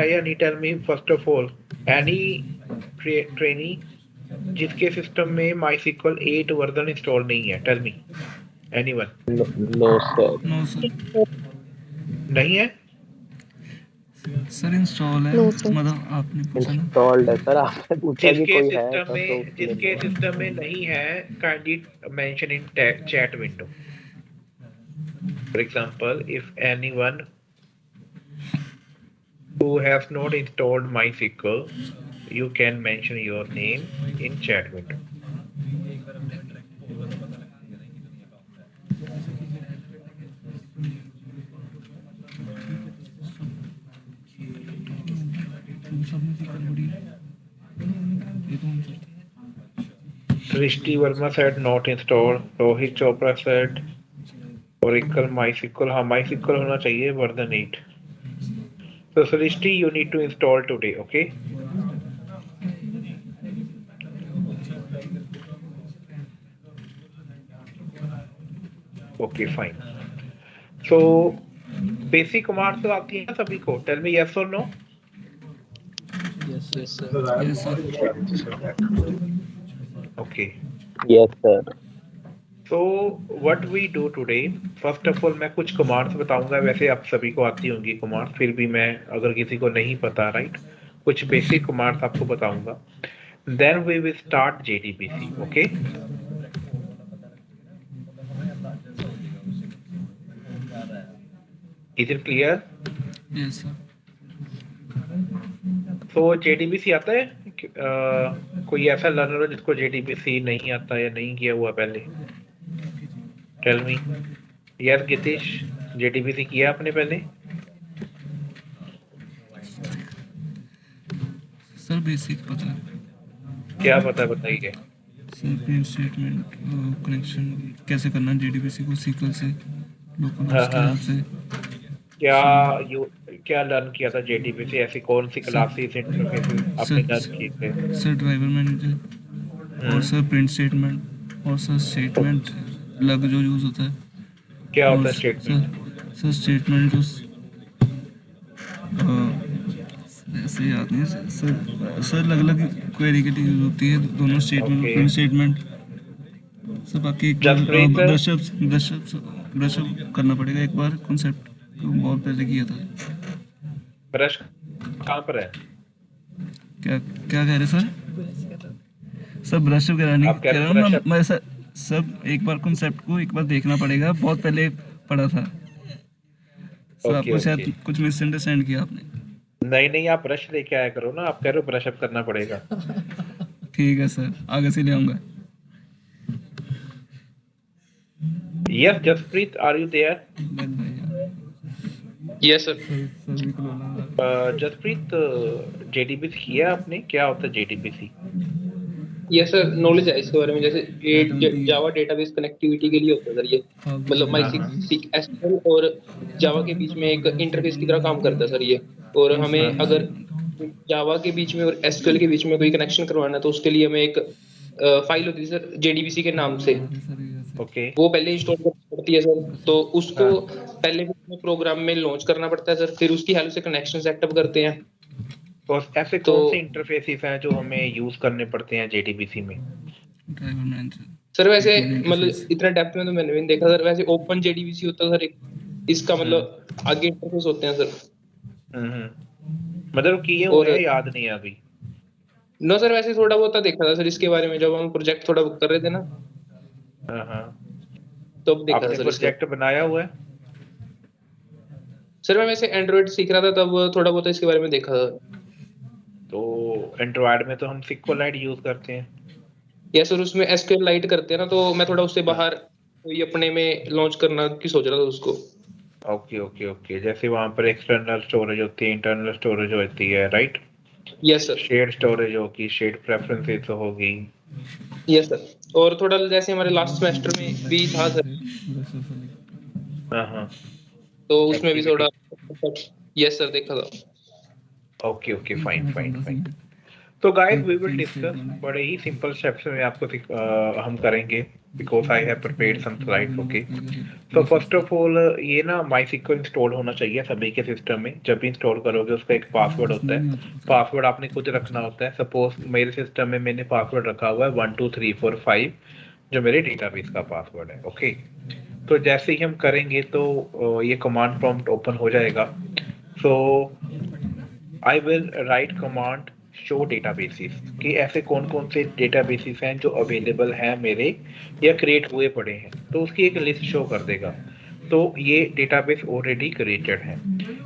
यानी tell me first of all any trainee जिसके system में MySQL 8 वर्जन इंस्टॉल नहीं है, tell me anyone. No sir. No sir. नहीं है? सर इंस्टॉल है, नो सर। मतलब आपने पूछा ना। इंस्टॉल्ड है सर, आपने पूछा कि जिसके कोई है सिस्टम ऐसा तो में उसके लिए जिसके नहीं है। सिस्टम में नहीं है, kindly mention in chat window. For example, if anyone who has not installed MySQL, you can mention your name in chat window. Srishti Verma said not installed. Rohit Chopra said Oracle MySQL. हाँ MySQL होना चाहिए version 8. So Srishti, you need to install today, okay? Okay, fine. So basic commands तो आती है सभी को. Tell me yes or no. Yes sir. Yes sir. Okay. Yes sir. So what we do today, first of all मैं कुछ commands बताऊंगा, वैसे आप सभी को आती होंगी कमांड्स, फिर भी मैं अगर किसी को नहीं पता राइट, कुछ बेसिक कमांड्स आपको बताऊंगा. Then we will start JDBC, okay? Is it clear? Yes sir. So JDBC आता है? कोई ऐसा लर्नर हो जिसको JDBC नहीं आता या नहीं किया हुआ पहले? Tell me. Yes गितीश, JDBC किया आपने पहले? सर बेसिक पता है। क्या पता है बताइए. सर प्रिंट स्टेटमेंट कनेक्शन कैसे करना है जीडीबीसी को सीक्वल से, लोकल होस्ट की हेल्प से। क्या लर्न किया था JDBC? ऐसी कौन सी क्लासेस इंटरफेसेस आपने लर्न किए थे? सर ड्राइवर मैनेजर और सर प्रिंट स्टेटमेंट और सर स्टेटमेंट लग जो यूज़ होता है। क्या होता और है स्टेटमेंट? सर स्टेटमेंट जो ऐसे याद नहीं है सर अलग अलग क्वेरी के लिए यूज होती है दोनों स्टेटमेंट और प्रिंट स्टेटमेंट। सर बाकी एक बार ब्रशअप करना पड़ेगा, एक बार कॉन्सेप्ट बहुत पहले किया था। ब्रश कहाँ पर है? क्या क्या कह रहे सर? सर ब्रशअप कराने कह रहा हूँ ना मैं सर। सब एक बार कॉन्सेप्ट को एक बार देखना पड़ेगा, बहुत पहले पढ़ा था सर। आपको शायद कुछ मिसअंडरस्टैंड किया आपने। नहीं आप ब्रश लेके आया करो ना, आप कह रहे हो ब्रशअप करना पड़ेगा। ठीक है सर, आगे से ले आऊंगा। Yes, Jaspreet, are you there? Yes sir. Jasprit, JDBC किया आपने? क्या होता है JDBC? Yes sir, नॉलेज है इसके बारे में। जैसे ये जावा डेटाबेस कनेक्टिविटी के लिए होता है सर ये, मतलब MySQL और जावा के बीच में एक इंटरफेस की तरह काम करता है सर ये। और हमें अगर जावा के बीच में और SQL के बीच में कोई कनेक्शन करवाना है तो उसके लिए हमें एक फाइल होती है सर JDBC के नाम से। ओके। वो पहले इंस्टॉल करनी पड़ती है सर, तो उसको पहले प्रोग्राम में लॉन्च करना पड़ता है सर, फिर उसकी हेल्प से कनेक्शन सेटअप करते हैं। तो ऐसे कौन से इंटरफेसेस हैं जो हमें यूज करने पड़ते हैं JDBC में? सर वैसे मतलब इतना डेप्थ में तो मैंने नहीं देखा सर। वैसे ओपन JDBC होता है सर एक, इसका मतलब आगे इंटरफेस होते हैं सर। मतलब किए हुए हैं, याद नहीं है अभी। नो सर, वैसे थोड़ा बहुत देखा था सर इसके बारे में जब हम प्रोजेक्ट थोड़ा कर रहे थे ना। तो देखा था सर। प्रोजेक्ट बनाया हुआ है सर? मैं वैसे एंड्रॉइड सीख रहा था तब थोड़ा बहुत इसके बारे में देखा था। तो एंड्रॉइड में तो हम SQLite यूज करते हैं। यस सर, उसमें SQLite करते हैं ना, तो मैं थोड़ा उससे बाहर कोई अपने में लॉन्च करना की सोच रहा था उसको। ओके। जैसे वहां पर एक्सटर्नल स्टोरेज होती है, इंटरनल स्टोरेज होती है, right? Yes sir. Shared storage होगी, शेयर्ड प्रेफरेंसेस होगी। Yes sir. और थोड़ा जैसे हमारे लास्ट सेमेस्टर में भी था सर। तो उसमें भी थोड़ा। यस सर, देखा था। Okay fine. तो गाइस वी विल डिस्कस बड़े ही सिंपल स्टेप्स में आपको हम करेंगे because I have prepared some slides. Okay, तो फर्स्ट ऑफ ऑल ये ना MySQL इंस्टॉल होना चाहिए सभी के सिस्टम में। जब भी इंस्टॉल करोगे उसका एक पासवर्ड होता है, पासवर्ड आपने खुद रखना होता है। सपोज मेरे सिस्टम में मैंने पासवर्ड रखा हुआ है 12345 जो मेरे डेटाबेस का पासवर्ड है। ओके, तो जैसे ही हम करेंगे तो ये कमांड प्रॉम्प्ट ओपन हो जाएगा। So I will write command show databases कि ऐसे कौन कौन से डेटाबेसेस हैं जो अवेलेबल हैं मेरे या क्रिएट हुए पड़े हैं, तो उसकी एक लिस्ट शो कर देगा। तो ये डेटाबेस ऑलरेडी क्रिएटेड है,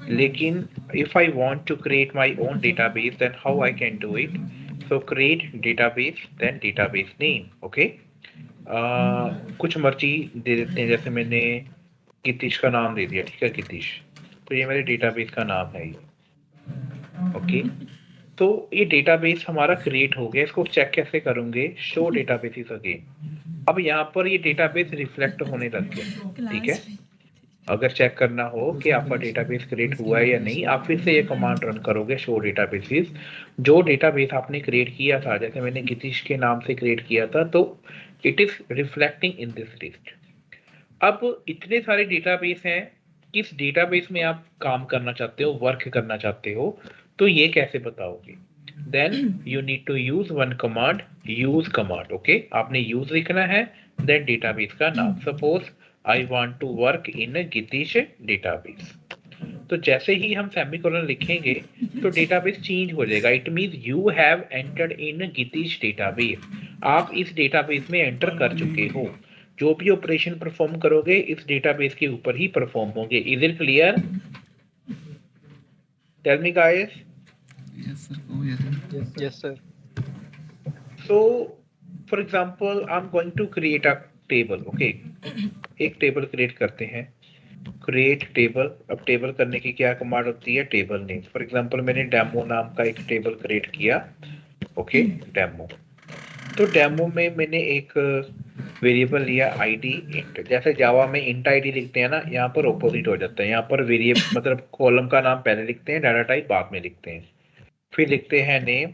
लेकिन if I want to create my own database then how I can do it. So create database then database name. Okay, कुछ मर्जी दे देते हैं, जैसे मैंने गितीश का नाम दे दिया। ठीक है, गितीश, तो ये मेरे डेटाबेस का नाम है ये। ओके, तो ये डेटाबेस हमारा क्रिएट हो गया। इसको चेक कैसे करूंगे? Show databases again. अब यहाँ पर ये डेटाबेस रिफ्लेक्ट होने लग गया। ठीक है, अगर चेक करना हो कि आपका डेटाबेस क्रिएट हुआ है या नहीं, आप फिर से ये कमांड रन करोगे शो डेटाबेसेस। जो डेटाबेस आपने क्रिएट किया था, जैसे मैंने गितीश के नाम से क्रिएट किया था, तो it is reflecting in this list. अब इतने सारे डेटाबेस हैं, किस डेटाबेस में आप काम करना चाहते हो, वर्क करना चाहते हो, तो ये कैसे बताओगे? Then you need to use one command, use command. Okay, आपने यूज लिखना है, देन डेटाबेस का नाम। Suppose I want to work in Gitish database. तो जैसे ही हम सेमीकोलन लिखेंगे तो डेटाबेस चेंज हो जाएगा। It means you have entered in Gitish database. आप इस डेटाबेस में एंटर कर चुके हो। जो भी ऑपरेशन परफॉर्म करोगे इस डेटाबेस के ऊपर ही परफॉर्म होंगे। Is it clear? Tell me guys. Yes, sir. Oh, yes. Yes, sir. So, for example, I'm going to create a table. Okay, एक टेबल क्रिएट करते हैं। Create table. अब टेबल करने की क्या कमांड होती है? Table name. फॉर एग्जांपल मैंने डेमो नाम का एक टेबल क्रिएट किया। Okay, demo. तो डेमो में मैंने एक वेरिएबल लिया आईडी इंट। जैसे जावा में इंट आईडी लिखते हैं ना, यहाँ पर ऑपोजिट हो जाता है। यहाँ पर वेरिएबल मतलब कॉलम का नाम पहले लिखते हैं, डाटा टाइप बाद में लिखते हैं। फिर लिखते हैं नेम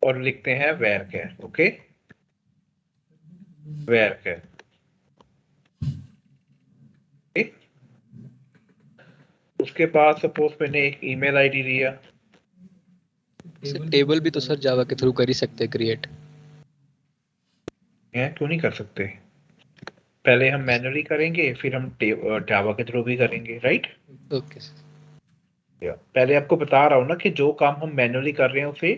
और लिखते हैं वेयर। Okay, where. उसके बाद सपोज मैंने एक ईमेल आईडी लिया। टेबल भी तो सर जावा के थ्रू कर ही सकते हैं क्रिएट। क्यों नहीं कर सकते? पहले हम मैन्युअली करेंगे, फिर हम जावा के थ्रू भी करेंगे, राइट? Okay sir. पहले आपको बता रहा हूँ ना कि जो काम हम मैन्युअली कर रहे हैं उसे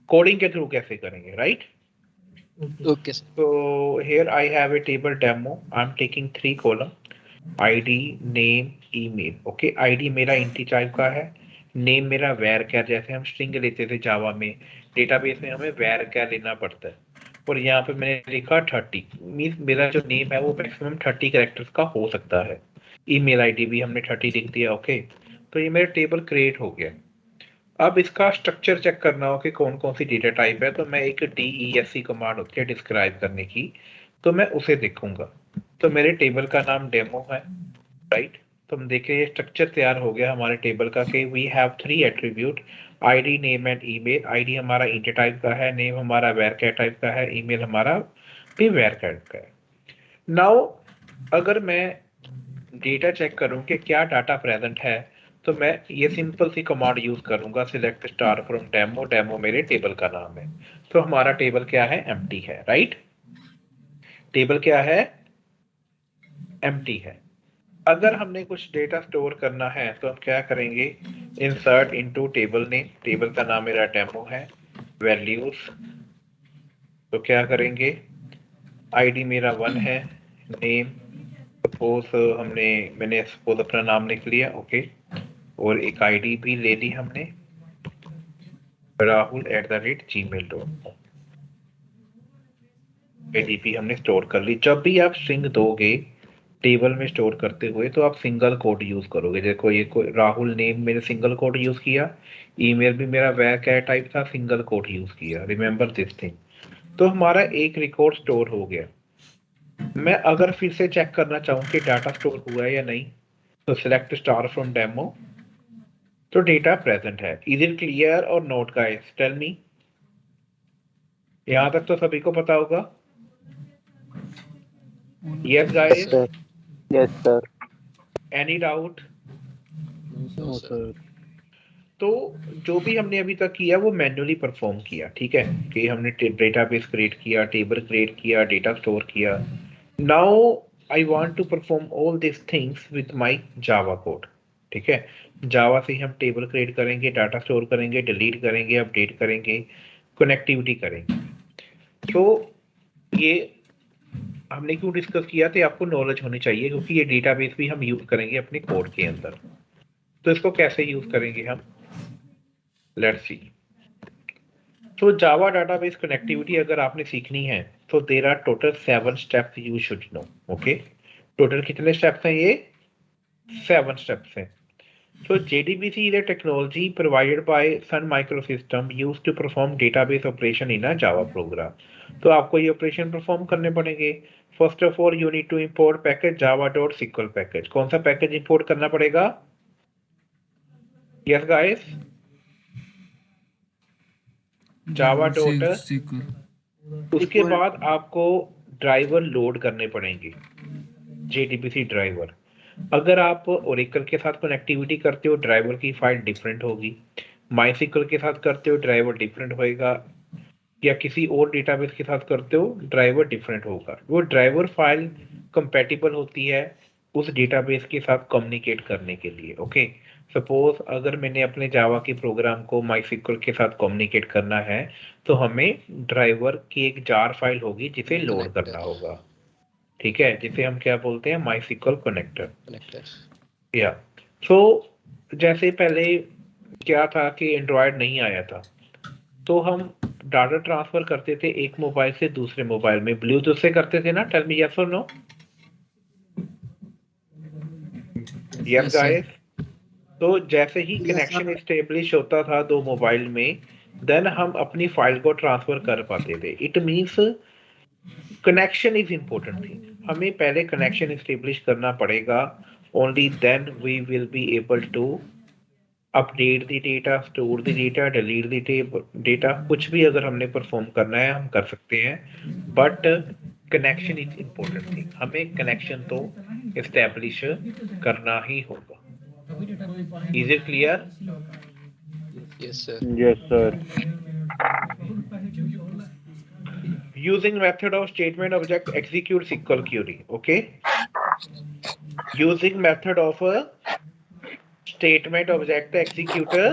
कोडिंग के थ्रू कैसे करेंगे, right? Okay sir. So here I have a table demo. I'm taking 3 column, ID, name, email. Okay, ID मेरा इंटी टाइप का है, नेम मेरा var जैसे हम स्ट्रिंग लेते थे जावा में, डेटाबेस में हमें var लेना पड़ता है। और यहाँ पे मैंने लिखा 30, मीन्स मेरा जो नेम है वो मैक्सिमम 30 कैरेक्टर्स का हो सकता है। ईमेल आईडी भी हमने 30 लिख दिया। ओके, तो ये मेरा टेबल क्रिएट हो गया। अब इसका स्ट्रक्चर चेक करना हो कि कौन कौन सी डेटा टाइप है, तो मैं एक DESC कमांड होती है डिस्क्राइब करने की, तो मैं उसे देखूंगा। तो मेरे टेबल का नाम डेमो है, राइट? तो हम देखें ये स्ट्रक्चर तैयार हो गया हमारे टेबल का कि we have 3 attribute, ID, name and email. ID हमारा इंट टाइप का है, नेम हमारा var टाइप का है, ईमेल हमारा भी var टाइप का है। नाउ अगर मैं डेटा चेक करूं कि क्या डाटा प्रेजेंट है, तो मैं ये सिंपल सी कमांड यूज करूंगा, select star from demo. Demo मेरे टेबल का नाम है, तो हमारा टेबल क्या है? एम्प्टी है, राइट? टेबल क्या है? एम्प्टी है। अगर हमने कुछ डेटा स्टोर करना है तो हम क्या करेंगे? Insert into table name. Table का नाम मेरा डेमो है। वैल्यूज, तो क्या करेंगे? आईडी मेरा 1 है, नेम सपोज मैंने सपोज अपना नाम लिख लिया। ओके, और एक आईडी भी ले ली हमने, rahul@gmail.com। आईडी भी हमने स्टोर कर ली। जब भी आप स्ट्रिंग दोगे टेबल में स्टोर करते हुए तो आप सिंगल कोड यूज करोगे। देखो ये राहुल नेम मैंने सिंगल कोड यूज किया, ईमेल भी मेरा var टाइप था, सिंगल कोड यूज किया। Remember this thing. तो हमारा एक रिकॉर्ड स्टोर हो गया। मैं अगर फिर से चेक करना चाहूँ कि डाटा स्टोर हुआ है या नहीं, तो सिलेक्ट स्टार फ्रॉम डेमो, तो डेटा प्रेजेंट है। इज इट क्लियर और नोट गाइस? Tell me. यहाँ तक तो सभी को पता होगा। Yes guys, yes sir. Any doubt? No sir. तो जो भी हमने अभी तक किया वो मैन्युअली परफॉर्म किया, ठीक है, कि हमने डेटाबेस क्रिएट किया, टेबल क्रिएट किया, डेटा स्टोर किया। Now I want to perform all this things with my Java code, ठीक है। जावा से हम टेबल क्रिएट करेंगे, डाटा स्टोर करेंगे, डिलीट करेंगे, अपडेट करेंगे, कनेक्टिविटी करेंगे। तो ये हमने क्यों डिस्कस किया, तो आपको नॉलेज होनी चाहिए, क्योंकि ये डेटाबेस भी हम यूज करेंगे अपने कोड के अंदर। तो इसको कैसे यूज करेंगे हम, लेट्स सी। तो जावा डाटाबेस कनेक्टिविटी अगर आपने सीखनी है तो there are total 7 steps you should know. Okay, total कितने स्टेप्स हैं ये? 7 स्टेप्स हैं। So JDBC is a technology provided by Sun Microsystem used to perform database operation in a Java program. तो आपको ये ऑपरेशन परफॉर्म करने पड़ेंगे। First of all you need to import package java.sql package. कौन सा package import करना पड़ेगा? Yes guys, java.sql। उसके बाद आपको ड्राइवर लोड करने पड़ेंगे, JDBC ड्राइवर। अगर आप ओरेकल के साथ कनेक्टिविटी करते हो ड्राइवर की फाइल डिफरेंट होगी, माइसिक्वल के साथ करते हो ड्राइवर डिफरेंट होएगा, या किसी और डेटाबेस के साथ करते हो ड्राइवर डिफरेंट होगा। वो ड्राइवर फाइल कंपैटिबल होती है उस डेटाबेस के साथ कम्युनिकेट करने के लिए। ओके, सपोज अगर मैंने अपने जावा के प्रोग्राम को माइसिक्वल के साथ कम्युनिकेट करना है तो हमें ड्राइवर की एक जार फाइल होगी जिसे लोड करना होगा, ठीक है, जिसे हम क्या बोलते हैं, माइसिक्वल कनेक्टर। या सो जैसे पहले क्या था कि एंड्रॉयड नहीं आया था, तो हम डाटा ट्रांसफर करते थे एक मोबाइल से दूसरे मोबाइल में, ब्लूटूथ से करते थे ना। टेल मी यस और नो? Yes guys. तो जैसे ही कनेक्शन एस्टेब्लिश होता था दो मोबाइल में, देन हम अपनी फाइल को ट्रांसफर कर पाते थे। It means connection is important thing. हमें पहले कनेक्शन एस्टेब्लिश करना पड़ेगा, only then we will be able to update the data, store the data, delete the data. कुछ भी अगर हमने परफॉर्म करना है हम कर सकते हैं, but connection is important thing. हमें कनेक्शन तो एस्टेब्लिश करना ही होगा। Is it clear? Yes sir. Yes sir. Using method of statement object execute SQL query. Okay, using method of a statement object executor।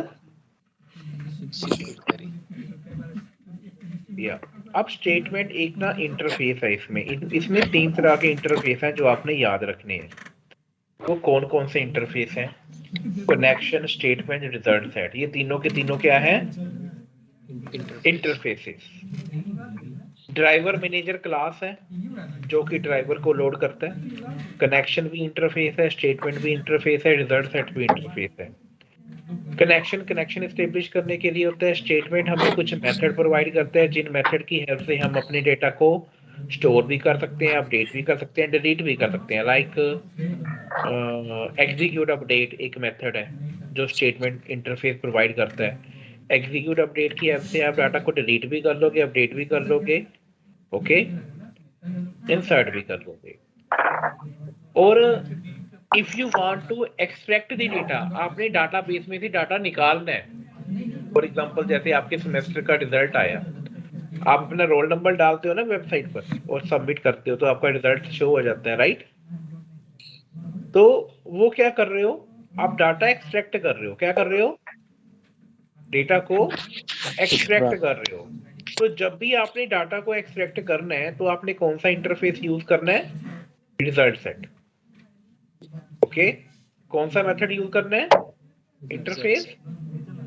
या अब स्टेटमेंट एक ना interface है, इसमें 3 तरह के इंटरफेस हैं जो आपने याद रखने हैं। वो कौन कौन से इंटरफेस हैं? Connection, statement, result set. ये तीनों के तीनों क्या है? इंटरफेसेस। ड्राइवर मैनेजर क्लास है जो कि ड्राइवर को लोड करता है। कनेक्शन भी इंटरफेस है, स्टेटमेंट भी इंटरफेस है, रिजल्ट सेट भी इंटरफेस है। कनेक्शन एस्टेब्लिश करने के लिए होता है। स्टेटमेंट हमें कुछ मेथड प्रोवाइड करता है जिन मेथड की हेल्प से हम अपने डेटा को स्टोर भी कर सकते हैं, अपडेट भी कर सकते हैं, डिलीट भी कर सकते हैं। लाइक एग्जीक्यूट अपडेट एक मेथड है जो स्टेटमेंट इंटरफेस प्रोवाइड करता है। एग्जीक्यूट अपडेट की हेल्प से आप डाटा को डिलीट भी कर लोगे, अपडेट भी कर लोगे, ओके, इंसर्ट भी कर लोगे। और if you want to extract the data, आपने डाटाबेस में से डाटा निकालना है। फॉर एग्जांपल जैसे आपके सेमेस्टर का रिजल्ट आया, आप अपना रोल नंबर डालते हो ना वेबसाइट पर और सबमिट करते हो तो आपका रिजल्ट शो हो जाता है, राइट? तो वो क्या कर रहे हो आप? डाटा एक्सट्रैक्ट कर रहे हो। क्या कर रहे हो? डेटा को एक्सट्रैक्ट कर रहे हो। तो जब भी आपने डाटा को एक्सट्रैक्ट करना है तो आपने कौन सा इंटरफेस यूज करना है? Result set. ओके, कौन सा मेथड यूज करना है? इंटरफेस।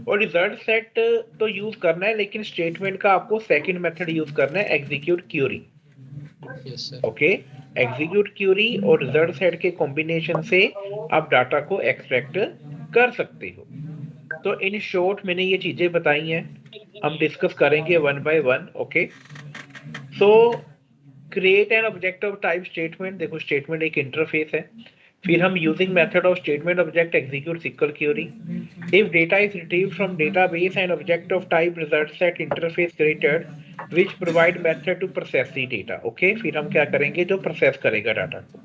और रिजल्ट सेट तो यूज करना है, लेकिन स्टेटमेंट का आपको सेकंड मेथड यूज करना है, execute query. Okay, execute query और रिजल्ट सेट के कॉम्बिनेशन से आप डाटा को एक्सट्रैक्ट कर सकते हो। तो इन शॉर्ट मैंने ये चीजें बताई हैं, हम डिस्कस करेंगे one by one. Okay, so create an object of type statement. देखो स्टेटमेंट एक इंटरफेस है, फिर हम using method of statement object execute SQL query. If data is retrieved from database and object of type result set interface created which provide method to process the data. Okay, फिर हम क्या करेंगे, जो process करेगा data को।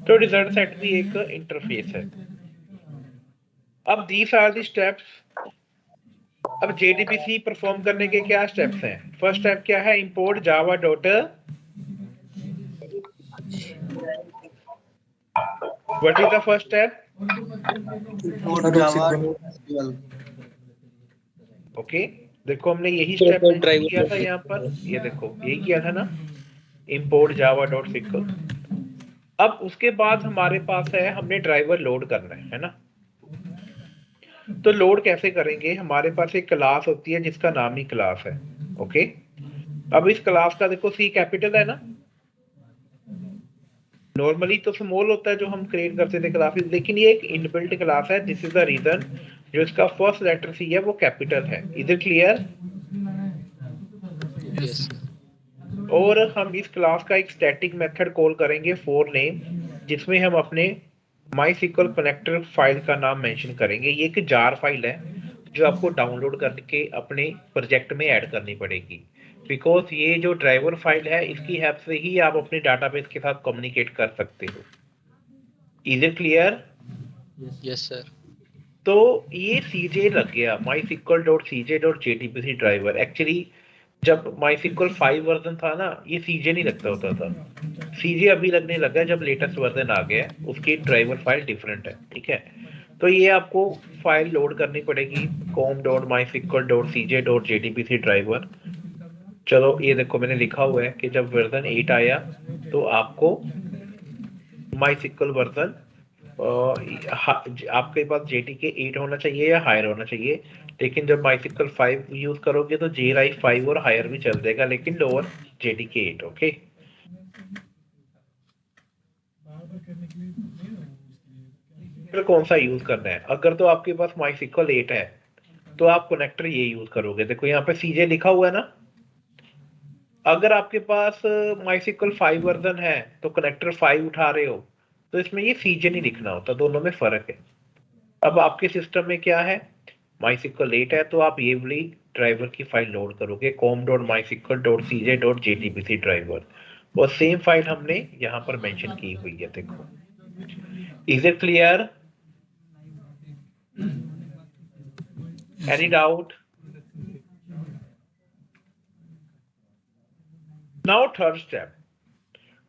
तो result set भी एक इंटरफेस है। अब दीस आर द स्टेप्स। अब JDBC परफॉर्म करने के क्या स्टेप्स हैं? फर्स्ट स्टेप क्या है, import Java dot, what is the first step? Okay, देखो हमने यही स्टेप मेंशन किया था यहाँ पर, ये देखो यही किया था ना, इंपोर्ट जावा डॉट SQL। अब उसके बाद हमारे पास है, हमने ड्राइवर लोड करना है ना। तो लोड कैसे करेंगे, हमारे पास एक क्लास होती है जिसका नाम ही क्लास है। ओके, अब इस क्लास का देखो C कैपिटल है ना, नॉर्मली तो स्मॉल होता है जो हम क्रिएट करते थे क्लासेस, लेकिन ये एक इनबिल्ट क्लास है। दिस इज द रीजन जो इसका फर्स्ट लेटर C है वो कैपिटल है। Is it clear? यस। और हम इस क्लास का एक स्टैटिक मेथड कॉल करेंगे फॉर नेम, जिसमें हम अपने MySQL कनेक्टर फाइल का नाम मेंशन करेंगे। ये एक जार फाइल है जो आपको डाउनलोड करके अपने प्रोजेक्ट में ऐड करनी पड़ेगी, बिकॉज ये जो ड्राइवर फाइल है इसकी हेल्प से ही आप अपने डाटाबेस के साथ कम्युनिकेट कर सकते हो। Is it clear? Yes sir. तो ये CJ लग गया, MySQL.CJ.JDBC ड्राइवर। एक्चुअली जब MySQL 5 वर्जन था ना, ये CJ नहीं लगता होता था। CJ अभी लगने लगा जब लेटेस्ट वर्जन आ गया, उसकी ड्राइवर फाइल डिफरेंट है। ठीक है, तो ये आपको फाइल लोड करनी पड़ेगी, com.mysql.cj.jdbc ड्राइवर। चलो ये देखो मैंने लिखा हुआ है कि जब वर्जन 8 आया तो आपको MySQL वर्जन आपके पास JDK 8 होना चाहिए या हायर होना चाहिए। लेकिन जब MySQL 5 यूज करोगे तो JRI 5 और हायर भी चल जाएगा, लेकिन लोअर JDK 8। ओके, कौन सा यूज करना है? अगर तो आपके पास MySQL 8 है तो आप कनेक्टर ये यूज करोगे। देखो यहाँ पे CJ लिखा हुआ है ना। अगर आपके पास MySQL 5 वर्जन है तो कनेक्टर 5 उठा रहे हो तो इसमें ये CJ नहीं लिखना होता, दोनों में फर्क है। अब आपके सिस्टम में क्या है, MySQL 8 है तो आप ये वाली ड्राइवर की फाइल लोड करोगे, com.mysql.cj.jdbc ड्राइवर, और सेम फाइल हमने यहाँ पर मेंशन की हुई है। देखो, is it clear? Any doubt? Now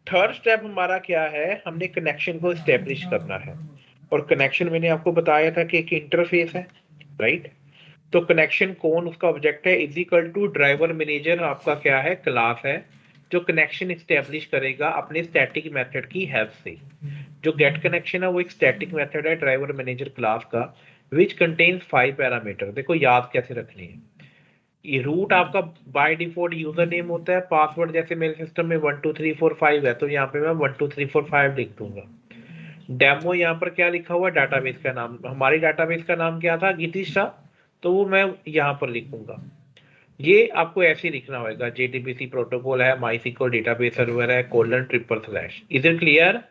third step हमारा क्या है, हमने कनेक्शन को एस्टेब्लिश करना है। और कनेक्शन मैंने आपको बताया था कि एक इंटरफेस है, राइट? तो कनेक्शन कौन उसका ऑब्जेक्ट है, is equal to driver manager आपका क्या है, क्लास है, जो कनेक्शन एस्टेब्लिश करेगा अपने स्टैटिक मेथड की हेल्प से। जो गेट कनेक्शन है वो एक स्टैटिक मेथड है ड्राइवर मैनेजर क्लास का, विच कंटेन्स 5 पैरामीटर। देखो याद कैसे रखनी है, ये रूट आपका बाय डिफॉल्ट यूजर नेम होता है, पासवर्ड जैसे मेरे सिस्टम में 12345 है तो यहाँ पे मैं 12345 लिख दूंगा। डेमो यहाँ पर क्या लिखा हुआ, डाटाबेस का नाम, हमारी डाटाबेस का नाम क्या था, गितिशा, तो वो मैं यहाँ पर लिखूंगा। ये आपको ऐसे लिखना होगा, JDBC प्रोटोकॉल है, MySQL डेटाबेस सर्वर है, :/। Is it clear?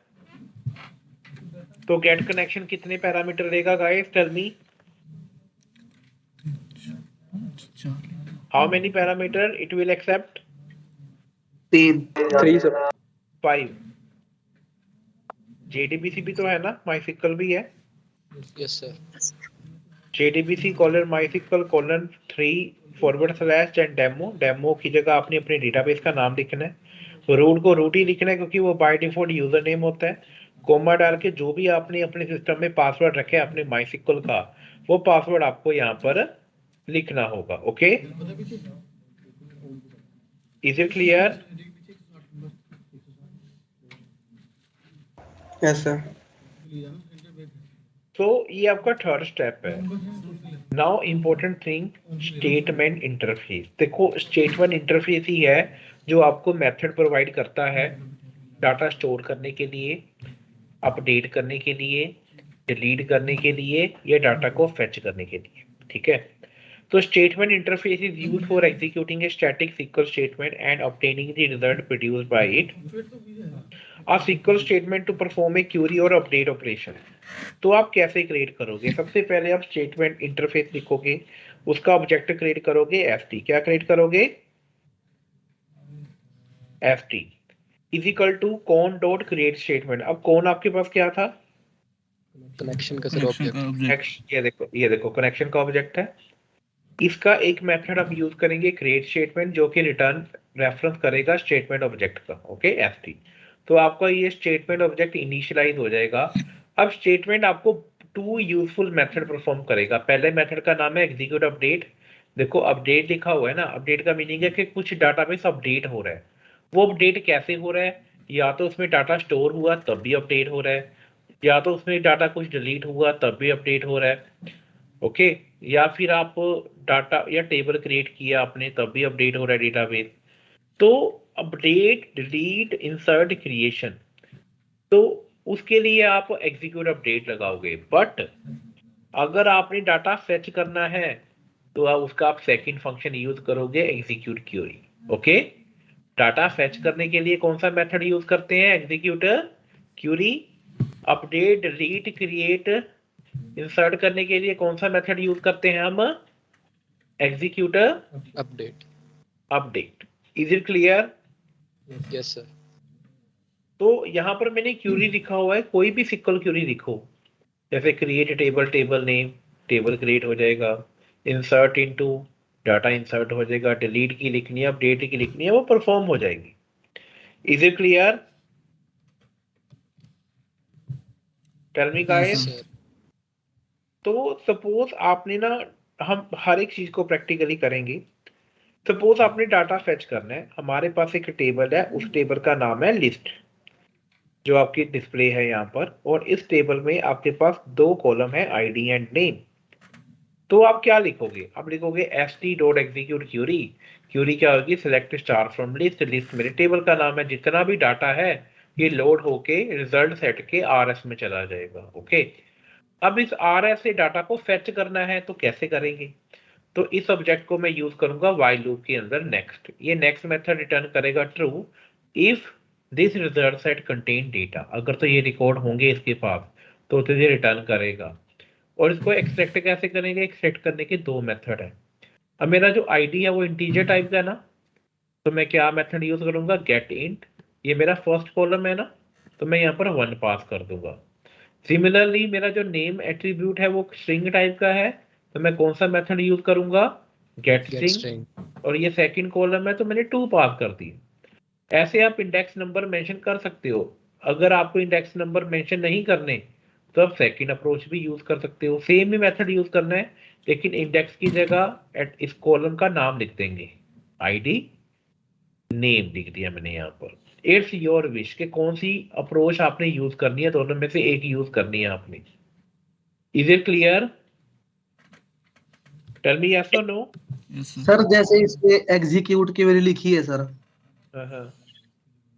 तो गेट कनेक्शन कितने पैरामीटर लेगा guys, tell me how many parameter it will accept? 3 sir. 5। JDBC भी तो है ना, MySQL भी है। Yes sir. JDBC :MySQL 3 and demo की जगह आपने अपने डेटाबेस का नाम लिखना है, रूट को रूट ही लिखना है क्योंकि वो बाय डिफॉल्ट यूजर नेम होता है। कोमा डाल के जो भी आपने अपने सिस्टम में पासवर्ड रखे अपने MySQL का, वो पासवर्ड आपको यहाँ पर लिखना होगा। Okay, is it clear? Yes sir. तो ये आपका थर्ड स्टेप है। Now important thing, statement interface. देखो स्टेटमेंट इंटरफेस ही है जो आपको मेथड प्रोवाइड करता है डाटा स्टोर करने के लिए, अपडेट करने के लिए, डिलीट करने के लिए, या डाटा को फेच करने के लिए। ठीक है, तो statement interface is used for executing a static SQL statement and obtaining the result produced by it. A SQL statement to perform a query और अपडेट ऑपरेशन। तो आप कैसे क्रिएट करोगे? सबसे पहले आप स्टेटमेंट इंटरफेस लिखोगे, उसका ऑब्जेक्ट क्रिएट करोगे ft। क्या क्रिएट करोगे? ft is equal to con dot create statement. अब कौन आपके पास क्या था? कनेक्शन का सर कनेक्शन का ऑब्जेक्ट। ऑब्जेक्ट। ये देखो कनेक्शन का ऑब्जेक्ट है। इसका एक मेथड आप यूज करेंगे क्रिएट स्टेटमेंट, जो कि रिटर्न रेफरेंस करेगा स्टेटमेंट ऑब्जेक्ट का। Okay ft। तो आपका ये स्टेटमेंट ऑब्जेक्ट इनिशियलाइज हो जाएगा। अब स्टेटमेंट आपको टू यूजफुल मेथड परफॉर्म करेगा। पहले मेथड का नाम है एग्जीक्यूट अपडेट। देखो अपडेट लिखा हुआ है ना, अपडेट का मीनिंग है कि कुछ डाटाबेस अपडेट हो रहा है। वो अपडेट कैसे हो रहा है? या तो उसमें डाटा स्टोर हुआ तब भी अपडेट हो रहा है, या तो उसमें डाटा कुछ डिलीट हुआ तब भी अपडेट हो रहा है। ओके या फिर आप डाटा या टेबल क्रिएट किया आपने तब भी अपडेट हो रहा है डेटाबेस। तो अपडेट डिलीट इंसर्ट क्रिएशन, तो उसके लिए आप एग्जीक्यूट अपडेट लगाओगे। बट अगर आपने डाटा फेच करना है तो उसका आप सेकंड फंक्शन यूज करोगे execute query. Okay data fetch करने के लिए कौन सा मेथड यूज करते हैं? Executor query. Update delete create insert करने के लिए कौन सा मेथड यूज करते हैं हम? Executor update. Update. Is it clear? Yes sir. तो यहां पर मैंने क्यूरी लिखा हुआ है, कोई भी सिक्वल क्यूरी लिखो, जैसे create table, table name, table create हो जाएगा। इंसर्ट इनटू, डाटा इंसर्ट हो जाएगा। डिलीट की लिखनी है, अपडेट की लिखनी है, वो परफॉर्म हो जाएगी। Is it clear? Tell me guys. Sir तो सपोज आपने ना, हम हर एक चीज को प्रैक्टिकली करेंगे। सपोज आपने डाटा फेच करना है, हमारे पास एक टेबल है, उस टेबल का नाम है लिस्ट, जो आपकी डिस्प्ले है यहाँ पर। और इस टेबल में आपके पास दो कॉलम है, आईडी एंड नेम। तो आप क्या लिखोगे? आप लिखोगे st dot execute query. Query क्या होगी? Select star from list. List मेरे टेबल का नाम है, जितना भी डाटा है ये लोड होके रिजल्ट सेट के rs में चला जाएगा। ओके अब इस rs से डाटा को फेच करना है, तो कैसे करेंगे? तो इस ऑब्जेक्ट को मैं यूज करूंगा व्हाइल लूप के अंदर नेक्स्ट। ये नेक्स्ट मेथड रिटर्न करेगा true if this result set contain data. अगर तो ये रिकॉर्ड होंगे इसके पास तो ये रिटर्न करेगा। और इसको एक्सट्रैक्ट कैसे करेंगे? एक्सट्रैक्ट करने के दो मेथड है। अब मेरा जो आईडी है वो इंटीजर टाइप का है ना, तो मैं क्या मेथड यूज करूंगा? Get int. ये मेरा फर्स्ट कॉलम है ना, तो मैं यहाँ पर 1 पास कर दूंगा। सिमिलरली मेरा जो नेम एट्रीब्यूट है वो स्ट्रिंग टाइप का है, तो मैं कौन सा मेथड यूज करूंगा? Get get string. स्ट्रिंग। और ये सेकंड कॉलम है तो मैंने 2 पास कर दी। ऐसे आप इंडेक्स नंबर मेंशन कर सकते हो। अगर आपको इंडेक्स नंबर मेंशन नहीं करने तो आप सेकंड अप्रोच भी यूज कर सकते हो। सेम ही मेथड यूज करना है, लेकिन इंडेक्स की जगह एट इस कॉलम का नाम लिख देंगे, आईडी नेम लिख दिया मैंने यहाँ पर। इट्स योर विश कि कौन सी अप्रोच आपने यूज करनी है, दोनों में से एक यूज करनी है आपने। Is it clear? Tell me yes और नो। सर जैसे इसमें एग्जीक्यूट की वैल्यू लिखी है सर, हाँ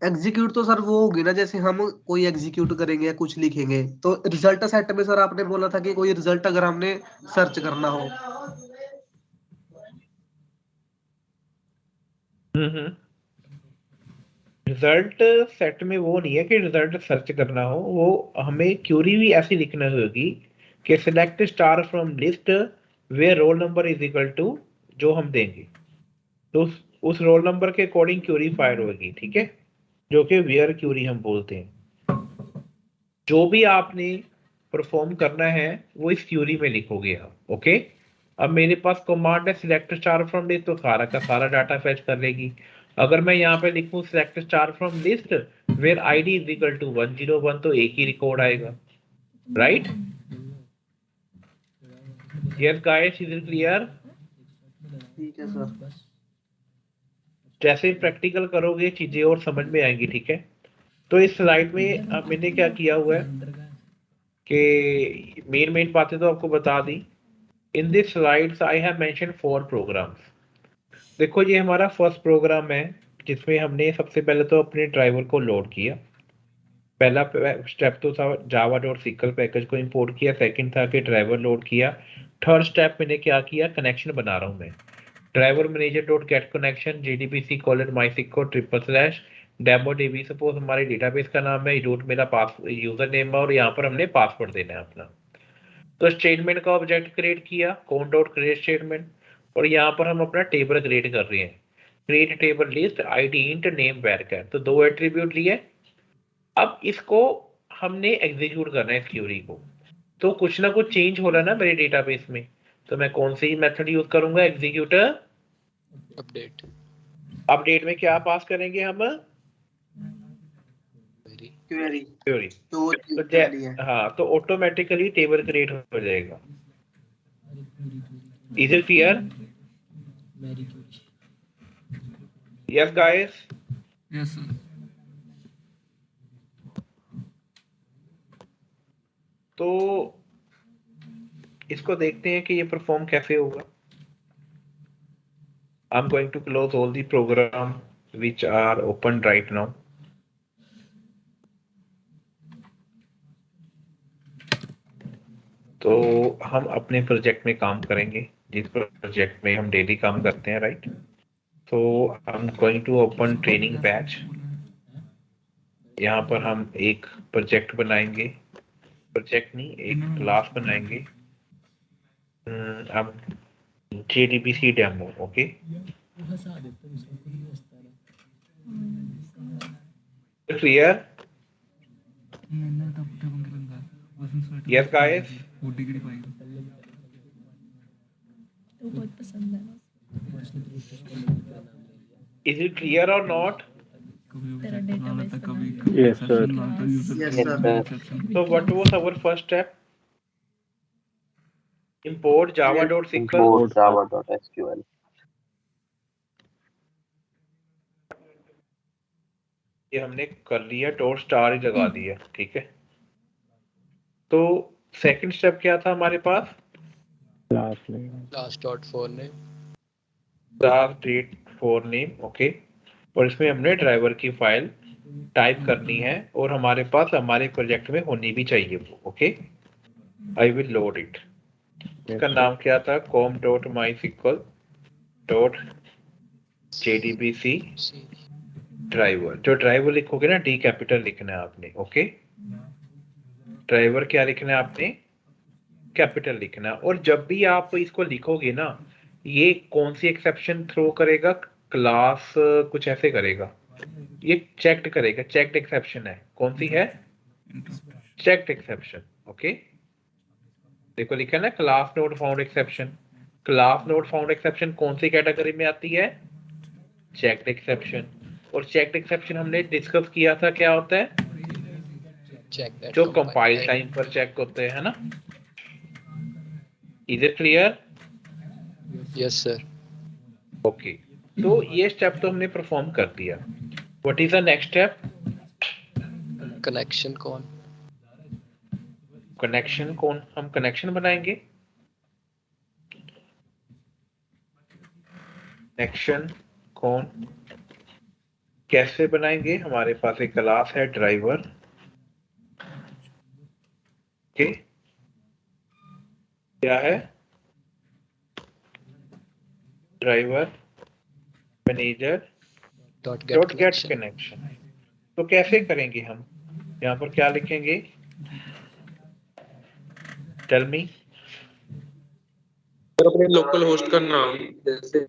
एग्जीक्यूट तो सर वो होगी ना, जैसे हम कोई एग्जीक्यूट करेंगे या कुछ लिखेंगे तो रिजल्ट सेट में सर आपने बोला था कि कोई रिजल्ट अगर हमने सर्च करना हो। रिजल्ट सेट में वो नहीं है कि रिजल्ट सर्च करना हो, वो हमें क्यूरी भी ऐसी लिखना होगी कि select star from list where roll number is equal to, जो हम देंगे तो उस रोल नंबर के अकॉर्डिंग क्यूरी फायर होगी। ठीक है, जो कि वेयर क्यूरी हम बोलते हैं। जो भी आपने परफॉर्म करना है वो इस क्यूरी में लिखोगे आप। ओके अब मेरे पास कमांड है सिलेक्ट स्टार फ्रॉम लिस्ट, तो सारा का सारा डाटा फेच कर लेगी। अगर मैं यहाँ पे लिखूं select star from list where ID is equal to 101, तो एक ही रिकॉर्ड आएगा। Right? Yes guys, is it clear? ठीक है सर। जैसे प्रैक्टिकल करोगे चीजें और समझ में आएंगी। ठीक है, तो इस स्लाइड में अब मैंने क्या किया हुआ है कि मेन बातें तो आपको बता दी। In this slides I have mention 4 programs. देखो ये हमारा फर्स्ट प्रोग्राम है, जिसमें हमने सबसे पहले तो अपने ड्राइवर को लोड किया। पहला स्टेप तो था जावा डॉट सिक्वल पैकेज को इंपोर्ट किया, सेकंड था कि ड्राइवर लोड किया, थर्ड स्टेप मैंने क्या किया, कनेक्शन बना रहा हूं मैं। Driver manager dot get connection JDBC : MySQL demo dB suppose हमारे डेटाबेस का नाम है, रूट मेरा पास यूजर नेम है और यहाँ पर हमने पासवर्ड देना है अपना। तो स्टेटमेंट का ऑब्जेक्ट क्रिएट किया, कौन डॉट क्रिएट स्टेटमेंट, और यहाँ पर हम अपना टेबल क्रिएट कर रहे हैं, create table list ID int name varchar, तो 2 एट्रीब्यूट लिए। अब इसको हमने एग्जीक्यूट करना है इस क्वेरी को, तो कुछ ना कुछ चेंज हो रहा है ना मेरे डेटाबेस में, तो मैं कौन सी मेथड यूज करूंगा, एग्जीक्यूटर अपडेट। अपडेट में क्या पास करेंगे हम, क्वेरी क्वेरी। तो तो हाँ, तो ऑटोमेटिकली टेबल क्रिएट हो जाएगा। Is it clear? Yes guys? Yes sir. तो इसको देखते हैं कि ये परफॉर्म कैसे होगा। I'm going to close all the program which are open right now. तो हम अपने प्रोजेक्ट में काम करेंगे, जिस प्रोजेक्ट में हम डेली काम करते हैं, राइट। तो I'm going to open training batch. यहाँ पर हम एक प्रोजेक्ट बनाएंगे, प्रोजेक्ट नहीं, एक क्लास बनाएंगे, अब JDBC demo. Okay, clear? Yes guys? तो बहुत पसंद है ना। Is it clear or not? तेरा database Yes sir। Yes, sir. So what was our first step? Import java.sql। import java.sql। ये हमने कर लिया, डॉट स्टार ही लगा दिया, ठीक है। तो सेकंड स्टेप क्या था हमारे पास, last dot for name. Class date for name. Okay, और इसमें हमने ड्राइवर की फाइल टाइप करनी है और हमारे पास हमारे प्रोजेक्ट में होनी भी चाहिए वो। Okay, I will load it. इसका नाम क्या था, com.mysql.jdbc ड्राइवर। जो ड्राइवर लिखोगे ना, डी कैपिटल लिखना है आपने। ओके, ड्राइवर क्या लिखना है आपने, कैपिटल लिखना है। और जब भी आप इसको लिखोगे ना, ये कौन सी एक्सेप्शन थ्रो करेगा, क्लास कुछ ऐसे करेगा, ये चेक्ड करेगा, चेक्ड एक्सेप्शन है। कौन सी है, चेक्ड एक्सेप्शन। ओके, देखो लिखा है ना, class not found exception. Class not found exception कौन सी कैटेगरी में आती है, चेक्ड एक्सेप्शन। और चेक्ड एक्सेप्शन हमने डिस्कस किया था, क्या होता है, जो कंपाइल टाइम पर चेक होते हैं ना। Is it clear? Yes sir. Okay, तो ये स्टेप तो हमने परफॉर्म कर दिया। What is the next step, connection कौन, कनेक्शन कौन, हम कनेक्शन बनाएंगे। कनेक्शन कौन कैसे बनाएंगे, हमारे पास एक क्लास है ड्राइवर। ओके, क्या है, driver manager dot gate get connection. तो कैसे करेंगे हम, यहाँ पर क्या लिखेंगे, टेल मी। अपने लोकल होस्ट का नाम, जैसे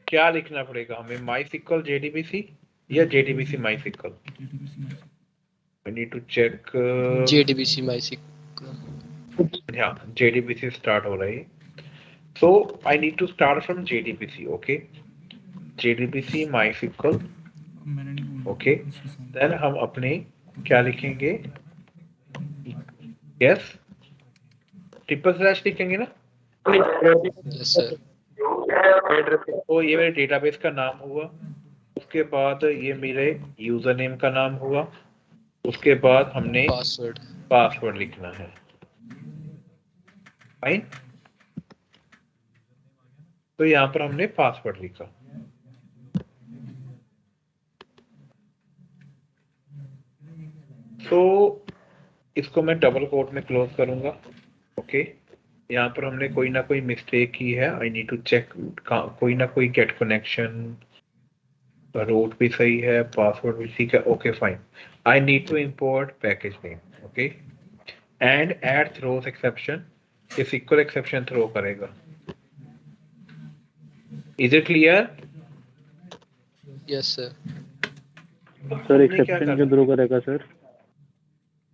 क्या लिखना पड़ेगा हमें, MySQL JDBC या JDBC MySQL? I need to check। JDBC MySQL। हाँ, JDBC स्टार्ट हो रही है, so I need to start from JDBC। okay, JDBC MySQL। okay, then हम अपने क्या लिखेंगे, yes, ट्रिपल स्लैश लिखेंगे ना। Yes sir. तो ये मेरे डेटाबेस का नाम हुआ, उसके बाद ये मेरे यूजर नेम का नाम हुआ, उसके बाद हमने पासवर्ड लिखना है। फाइन, तो यहाँ पर हमने पासवर्ड लिखा। तो इसको मैं डबल कोट में क्लोज करूंगा। ओके, यहाँ पर हमने कोई ना कोई मिस्टेक की है, आई नीड टू चेक, कोई ना कोई गेट कनेक्शन, रूट भी सही है, पासवर्ड भी ठीक है, okay fine. I need to import package name, okay, and add throws exception, ये SQL एक्सेप्शन थ्रो करेगा। Is it clear? Yes sir. Sir exception क्यों थ्रो करेगा सर?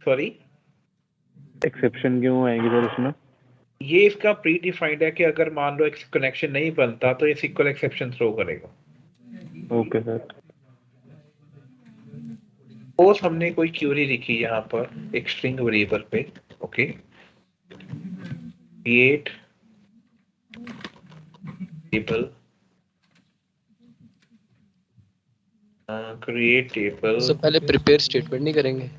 सॉरी, एक्सेप्शन क्यों आएगी सर इसमें? ये इसका प्री डिफाइंड है कि अगर मान लो कनेक्शन नहीं बनता तो ये SQL एक्सेप्शन थ्रो करेगा। Okay sir. सपोज हमने कोई क्यूरी लिखी यहाँ पर एक स्ट्रिंग वेरिएबल पे, okay, create table, create table. तो पहले प्रिपेयर स्टेटमेंट नहीं करेंगे?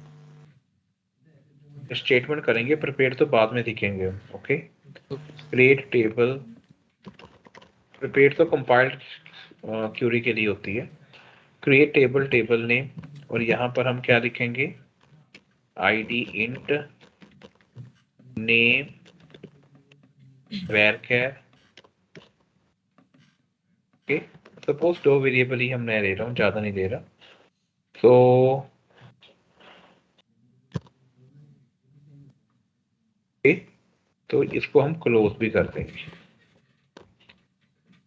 स्टेटमेंट करेंगे, प्रिपेयर तो बाद में दिखेंगे, ओके। क्रिएट टेबल, प्रिपेयर तो कंपाइल्ड क्यूरी के लिए होती है। क्रिएट टेबल, टेबल नेम, और यहाँ पर हम क्या लिखेंगे, id int name varchar, okay. Suppose 2 variable ही हम ले रहा हूँ, ज्यादा नहीं दे रहा। तो तो इसको हम क्लोज भी कर देंगे।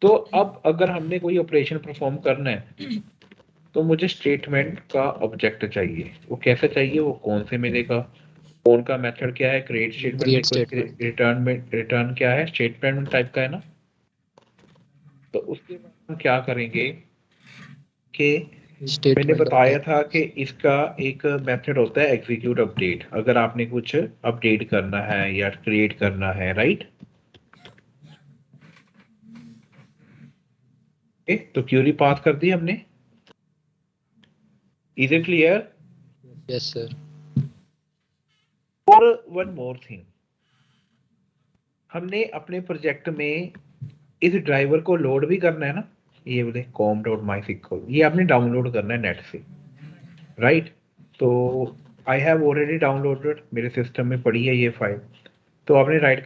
तो अब अगर हमने कोई ऑपरेशन परफॉर्म करना है तो मुझे स्टेटमेंट का ऑब्जेक्ट चाहिए। वो कैसे चाहिए, वो कौन से मिलेगा, कौन का मेथड क्या है, क्रिएट स्टेटमेंट, रिटर्न में रिटर्न क्या है, स्टेटमेंट टाइप का है ना। तो उसके बाद हम क्या करेंगे कि मैंने बताया था कि इसका एक मेथड होता है एग्जीक्यूट अपडेट, अगर आपने कुछ अपडेट करना है या क्रिएट करना है, राइट। तो क्यूरी पास कर दी हमने। Is it clear? Yes sir. और वन मोर थिंग, हमने अपने प्रोजेक्ट में इस ड्राइवर को लोड भी करना है ना, ये बोले com.mysql, ये आपने डाउनलोड करना है नेट से, राइट। तो आई हैव ऑलरेडी डाउनलोडेड, मेरे सिस्टम में पड़ी है ये फाइल। तो आपने राइट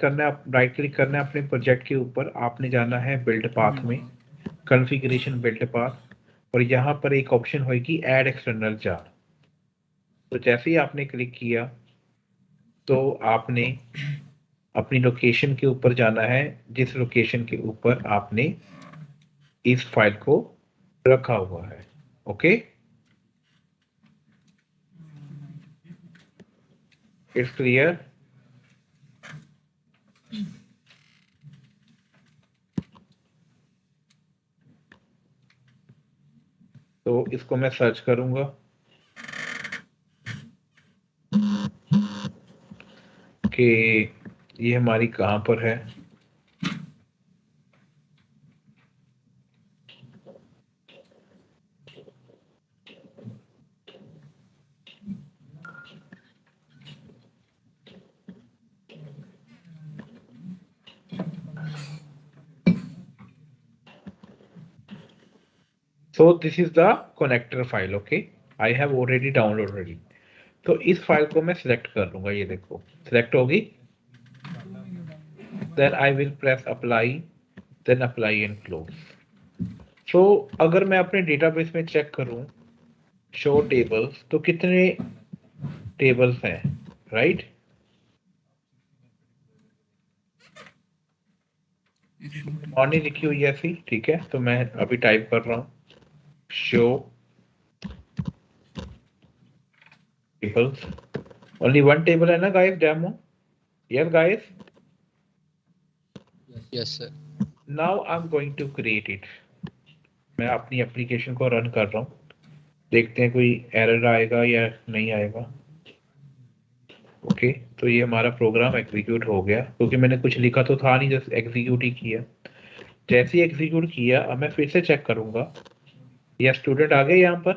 क्लिक करना है अपने प्रोजेक्ट के ऊपर, आपने जाना है बिल्ड पाथ में, कॉन्फ़िगरेशन बिल्ड पाथ, और यहाँ पर एक ऑप्शन होगी ऐड एक्सटर्नल जार। तो जैसे ही आपने क्लिक किया तो आपने अपनी लोकेशन के ऊपर जाना है, जिस लोकेशन के ऊपर आपने इस फाइल को रखा हुआ है, ओके। It's clear? तो इसको मैं सर्च करूंगा कि ये हमारी कहां पर है। So this is the connector file, okay. I have already downloaded it. तो इस फाइल को मैं सिलेक्ट कर लूंगा, ये देखो सिलेक्ट होगी। Then I will press apply, then apply and close. So अगर मैं अपने डेटाबेस में चेक करूं शो टेबल्स, तो कितने टेबल्स हैं, राइट। मॉर्निंग लिखी हुई है ऐसी, ठीक है। तो मैं अभी टाइप कर रहा हूं show tables, only one table है ना guys, demo, yes guys. Yes sir. Now I am going to create it. मैं अपनी एप्लीकेशन को रन कर रहा हूँ, देखते हैं कोई एरर आएगा या नहीं आएगा। ओके, तो ये हमारा प्रोग्राम एग्जीक्यूट हो गया, क्योंकि मैंने कुछ लिखा तो था नहीं, जस्ट एग्जीक्यूट ही किया। जैसे ही एग्जीक्यूट किया, अब मैं फिर से चेक करूंगा या स्टूडेंट आ गए यहाँ पर,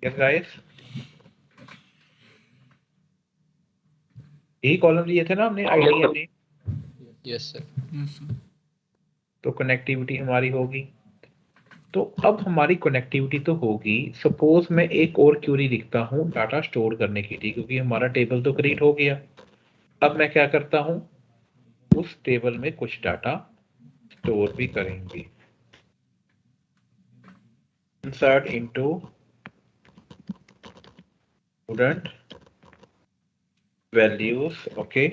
यस गाइस। यही कॉलम दिए थे ना हमने, आईडी हमने। Yes sir. तो कनेक्टिविटी हमारी होगी। तो अब हमारी कनेक्टिविटी तो होगी। सपोज मैं एक और क्यूरी लिखता हूँ डाटा स्टोर करने के लिए, क्योंकि हमारा टेबल तो क्रिएट हो गया, अब मैं क्या करता हूं, उस टेबल में कुछ डाटा स्टोर भी करेंगे। Insert into student values, okay.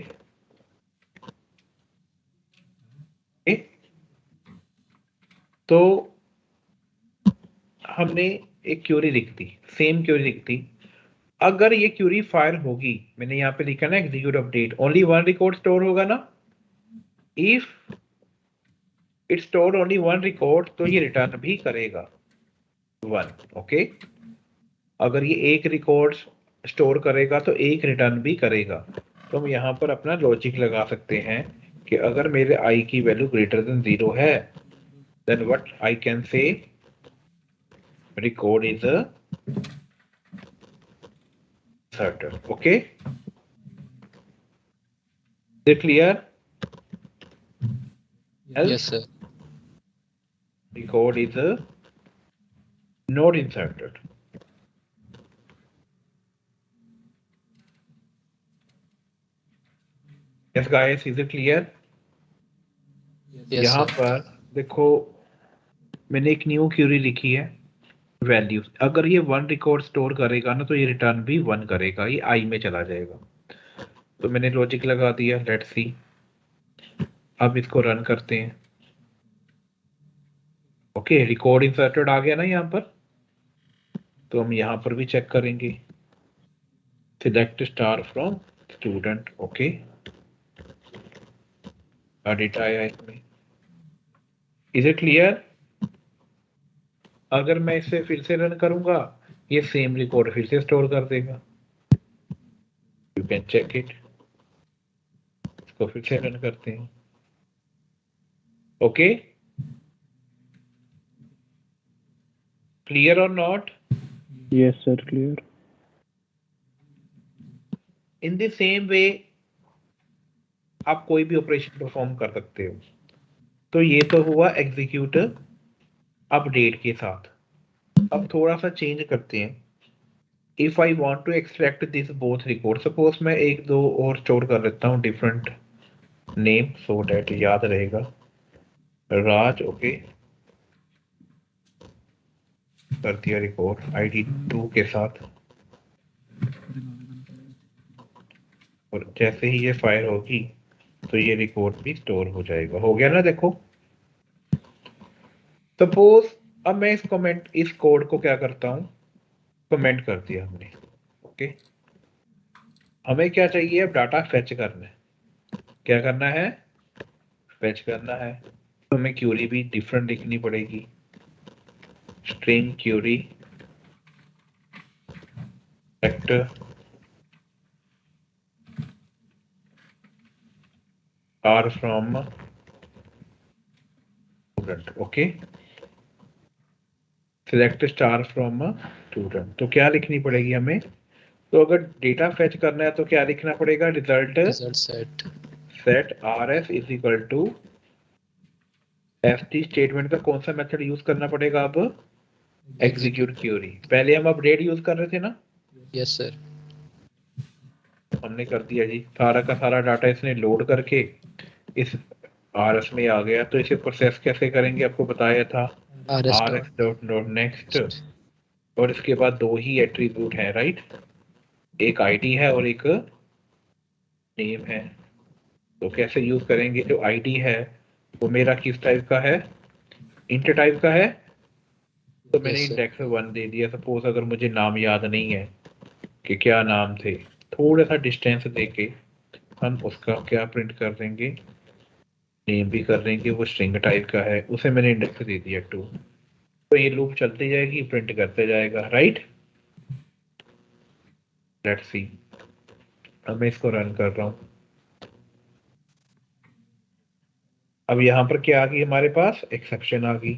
तो हमने एक क्यूरी लिख दी, सेम क्यूरी लिख दी। अगर ये क्यूरी फायर होगी, मैंने यहाँ पे लिखा ना execute update, only one record store होगा ना। If it store only one record तो ये रिटर्न भी करेगा 1, ओके। अगर ये एक रिकॉर्ड स्टोर करेगा तो एक रिटर्न भी करेगा। तो हम यहाँ पर अपना लॉजिक लगा सकते हैं कि अगर मेरे i की वैल्यू ग्रेटर देन 0 है, then what I can say, record is inserted, okay? Is it clear? Yes, sir. Record is not inserted. Yes guys, is it clear? Yes, यहाँ sir. पर देखो मैंने एक न्यू क्यूरी लिखी है, values. अगर ये 1 रिकॉर्ड स्टोर करेगा ना तो ये रिटर्न भी 1 करेगा, ये i में चला जाएगा। तो मैंने लॉजिक लगा दिया, लेट्स सी। अब इसको रन करते हैं। ओके, रिकॉर्ड इंसर्टेड आ गया ना यहाँ पर। तो हम यहाँ पर भी चेक करेंगे, select star from student, okay. Data आया इसमें। Is it clear? अगर मैं इसे फिर से रन करूंगा, ये सेम रिकॉर्ड फिर से स्टोर कर देगा। You can check it. इसको फिर से रन करते हैं, ओके। क्लियर और not? Yes, sir. Clear. In the same way आप कोई भी ऑपरेशन परफॉर्म कर सकते हो। तो ये तो हुआ एग्जीक्यूट अपडेट के साथ। अब थोड़ा सा चेंज करते हैं। If I want to extract this both record, suppose मैं एक दो और स्टोर कर लेता हूँ डिफरेंट नेम, सो डेट याद रहेगा। राज, ओके, कर दिया रिकॉर्ड ID 2 के साथ। और जैसे ही ये फायर होगी तो ये रिकॉर्ड भी स्टोर हो जाएगा। हो गया ना, देखो। सपोज अब मैं इस कोड को क्या करता हूं, कमेंट कर दिया हमने, ओके। हमें क्या चाहिए, अब डाटा फेच करना है। क्या करना है? फेच करना है। तो हमें क्यूरी भी डिफरेंट लिखनी पड़ेगी, string query vector R from student, okay. Select star from student. तो क्या लिखनी पड़ेगी हमें? तो अगर डेटा फेच करना है तो क्या लिखना पड़ेगा? Result set rs is equal to ft। Statement का कौन सा मेथड यूज करना पड़ेगा अब? Execute query. पहले हम अपडेट यूज कर रहे थे ना? Yes sir. हमने कर दिया जी, सारा का सारा डाटा इसने लोड करके इस rs में आ गया। तो इसे प्रोसेस कैसे करेंगे आपको बताया था, rs डॉट नेक्स्ट। और इसके बाद दो ही एट्रीब्यूट है, राइट? एक आईडी है और एक नेम है। तो कैसे यूज करेंगे? जो आईडी है वो मेरा किस टाइप का है? इंट टाइप का है। तो मैंने इंडेक्स 1 दे दिया। सपोज अगर मुझे नाम याद नहीं है कि क्या नाम थे, थोड़ा सा डिस्टेंस देके हम उसका क्या प्रिंट कर देंगे, नेम भी कर देंगे, वो स्ट्रिंग टाइप का है, उसे मैंने इंडेक्स दे दिया 2। तो ये लूप चलती जाएगी, प्रिंट करते जाएगा, राइट? Let's see. अब मैं इसको रन कर रहा हूं। अब यहाँ पर क्या आ गई हमारे पास? एक्सेप्शन आ गई।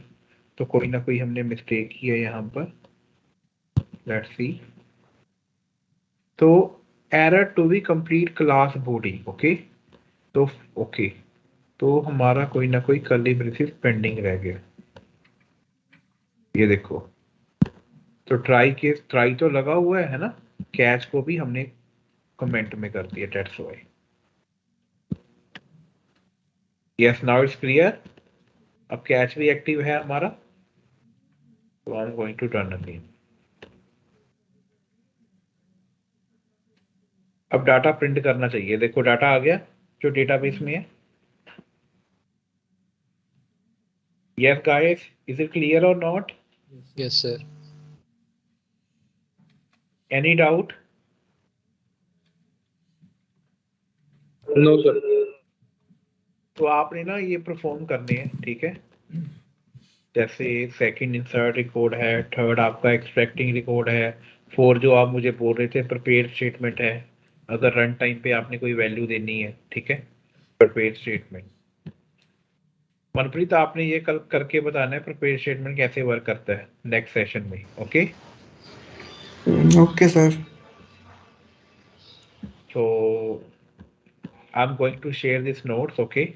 तो कोई ना कोई हमने मिस्टेक की है यहाँ पर। Let's see. तो error to be complete class body, okay. तो ओके, तो हमारा कोई ना कोई कर्ली ब्रेसेस पेंडिंग रह गया। ये देखो, तो ट्राई तो लगा हुआ है ना। कैच को भी हमने कमेंट में कर दिया, that's why. Yes, now it's clear. अब कैच भी एक्टिव है हमारा, तो I am going to run again. अब डाटा प्रिंट करना चाहिए। देखो डाटा आ गया जो डेटाबेस में है। Yes guys, is it clear or not? Yes, sir. Any doubt? No sir. तो आपने ना ये परफॉर्म करने हैं, ठीक है। जैसे सेकंड इंसर्ट रिकॉर्ड है, थर्ड आपका एक्सट्रैक्टिंग रिकॉर्ड है, फोर जो आप मुझे बोल रहे थे प्रिपेयर स्टेटमेंट है। अगर रन टाइम पे आपने कोई वैल्यू देनी है, ठीक है, प्रिपेयर स्टेटमेंट। मनप्रीत आपने ये कल करके बताना है प्रिपेयर स्टेटमेंट कैसे वर्क करता है नेक्स्ट सेशन में। Okay okay sir. So I'm going to share these notes, okay?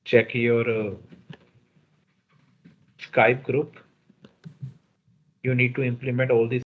Check your Skype group. You need to implement all these